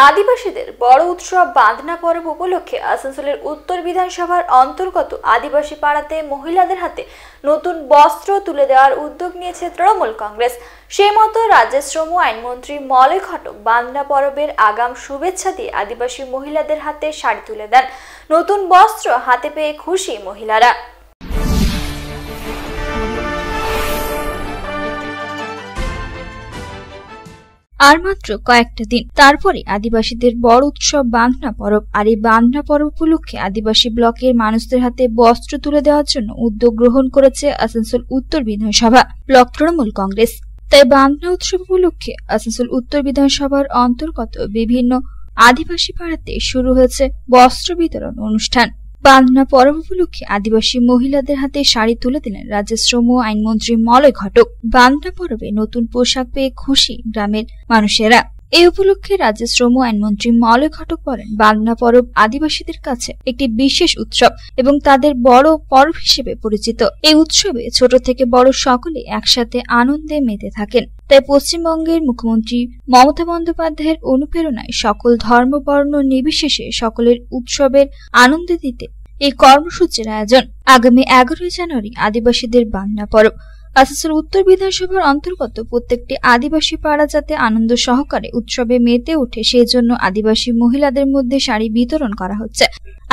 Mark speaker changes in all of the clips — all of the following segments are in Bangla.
Speaker 1: আদিবাসীদের বড় উৎসব বাঁধনা পরব উপলক্ষে আসানসোলের উত্তর বিধানসভার অন্তর্গত আদিবাসী পাড়াতে মহিলাদের হাতে নতুন বস্ত্র তুলে দেওয়ার উদ্যোগ নিয়েছে তৃণমূল কংগ্রেস। সেই মতো রাজ্যের শ্রম আইনমন্ত্রী মলয় ঘটক বাঁধনা পরবের আগাম শুভেচ্ছা দিয়ে আদিবাসী মহিলাদের হাতে শাড়ি তুলে দেন। নতুন বস্ত্র হাতে পেয়ে খুশি মহিলারা। আর মাত্র কয়েকটা দিন, তারপরে আদিবাসীদের বড় উৎসব বাঁধনা পরব। আর এই বাঁধনা পরব উপলক্ষে আদিবাসী ব্লকের মানুষদের হাতে বস্ত্র তুলে দেওয়ার জন্য উদ্যোগ গ্রহণ করেছে আসানসোল উত্তর বিধানসভা ব্লক তৃণমূল কংগ্রেস। তাই বাঁধনা উৎসব উপলক্ষে আসানসোল উত্তর বিধানসভার অন্তর্গত বিভিন্ন আদিবাসী পাড়াতে শুরু হয়েছে বস্ত্র বিতরণ অনুষ্ঠান। বাঁধনা পরব উপলক্ষে আদিবাসী মহিলাদের হাতে শাড়ি তুলে দিলেন রাজ্যের শ্রম আইনমন্ত্রী মলয় ঘটক। বাঁধনা পরবে নতুন পোশাক পেয়ে খুশি গ্রামের মানুষেরা। এই উপলক্ষে রাজ্যের শ্রম আইনমন্ত্রী মলয় ঘটক বলেন, বাঁধনা পরব আদিবাসীদের কাছে একটি বিশেষ উৎসব এবং তাদের বড় পর্ব হিসেবে পরিচিত। এই উৎসবে ছোট থেকে বড় সকলে একসাথে আনন্দে মেতে থাকেন। তাই পশ্চিমবঙ্গের মুখ্যমন্ত্রী মমতা বন্দ্যোপাধ্যায়ের অনুপ্রেরণায় সকল ধর্ম বর্ণ নির্বিশেষে সকলের উৎসবের আনন্দ দিতে এই কর্মসূচির আয়োজন। আগামী 11 জানুয়ারি আদিবাসীদের বাঁধনা পরব। আসানসোল উত্তর বিধানসভার অন্তর্গত প্রত্যেকটি আদিবাসী পাড়া যাতে আনন্দ সহকারে উৎসবে মেতে ওঠে, সেই জন্য আদিবাসী মহিলাদের মধ্যে শাড়ি বিতরণ করা হচ্ছে।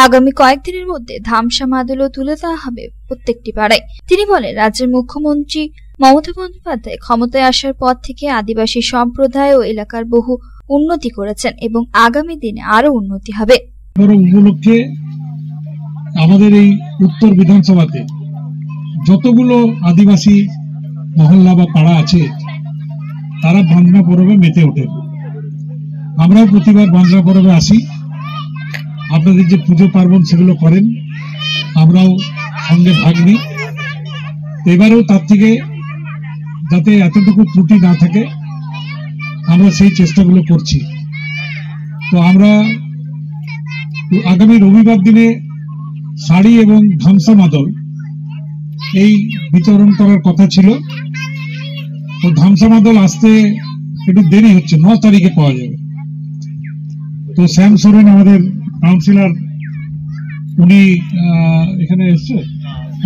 Speaker 1: আগামী কয়েকদিনের মধ্যে ধামসা মাদলও তুলে দেওয়া হবে প্রত্যেকটি পাড়ায়। তিনি বলেন, রাজ্যের মুখ্যমন্ত্রী মমতা বন্দ্যোপাধ্যায় ক্ষমতায় আসার পর থেকে আদিবাসী সম্প্রদায় ও এলাকার বহু উন্নতি করেছেন এবং আগামী দিনে আরো উন্নতি হবে।
Speaker 2: উপলক্ষে আমাদের এই উত্তর বিধানসভাতে যতগুলো আদিবাসী মহল্লা বা পাড়া আছে তারা বাঁধনা পরবে মেতে ওঠে। আমরাও প্রতিবার বাঁধনা পরবে আসি, আপনাদের যে পুজো পার্বণ সেগুলো করেন, আমরাও সঙ্গে ভাগ নিই। এবারেও তার থেকে যাতে এতটুকু ত্রুটি না থাকে আমরা সেই চেষ্টাগুলো করছি। তো আমরা আগামী রবিবার দিনে শাড়ি এবং ধামসা মাদল এই বিতরণ করার কথা ছিল। তো ধামসা মাদল আসতে একটু দেরি হচ্ছে, 9 তারিখে পাওয়া যাবে। তো শ্যাম সোরেন আমাদের কাউন্সিলর, উনি এখানে এসছে।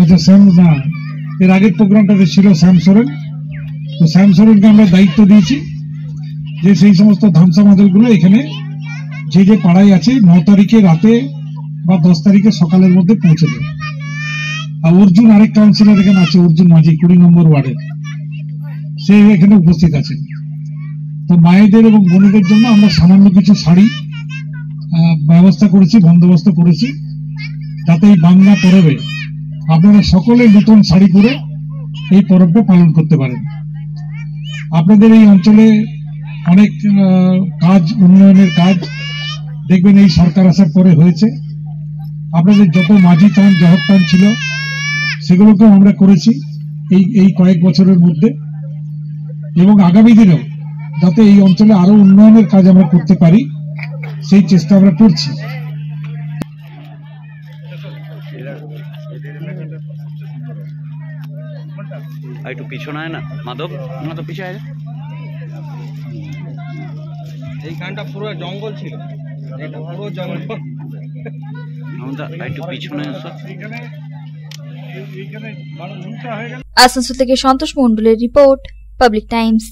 Speaker 2: আচ্ছা, শ্যাম না, এর আগের প্রোগ্রামটাতে ছিল শ্যাম সোরেন। তো শ্যাম সোরেনকে আমরা দায়িত্ব দিয়েছি যে সেই সমস্ত ধামসা মাদলগুলো এখানে যে যে পাড়ায় আছে 9 তারিখে রাতে বা 10 তারিখে সকালের মধ্যে পৌঁছে দেবে। আর অর্জুন, আরেক কাউন্সিলর এখানে আছে, অর্জুন মাঝি, 20 নম্বর ওয়ার্ডের, সে এখানে উপস্থিত আছে। তো মায়েদের এবং বোনেদের জন্য আমরা সামান্য কিছু শাড়ি ব্যবস্থা করেছি, বন্দোবস্ত করেছি, যাতে এই বাংলা পরবে আপনারা সকলে নতুন শাড়ি পরে এই পরবটা পালন করতে পারেন। আপনাদের এই অঞ্চলে অনেক কাজ, উন্নয়নের কাজ দেখবেন এই সরকার আসার পরে হয়েছে। আপনাদের যত মাঝি টান, জহর টান ছিল সেগুলোকেও আমরা করেছি এই কয়েক বছরের মধ্যে, এবং আগামী দিনেও যাতে এই অঞ্চলে আরো উন্নয়নের কাজ আমরা করতে পারি সেই চেষ্টা আমরা করছি।
Speaker 3: একটু পিছনে আয় না মাধব, মাধব পিছনে আয়।
Speaker 4: এইখানটা পুরো জঙ্গল ছিল, এটা পুরো জঙ্গল।
Speaker 3: একটু পিছনে আসো।
Speaker 1: আসানসোল থেকে সন্তোষ মন্ডলের রিপোর্ট, পাবলিক টাইমস।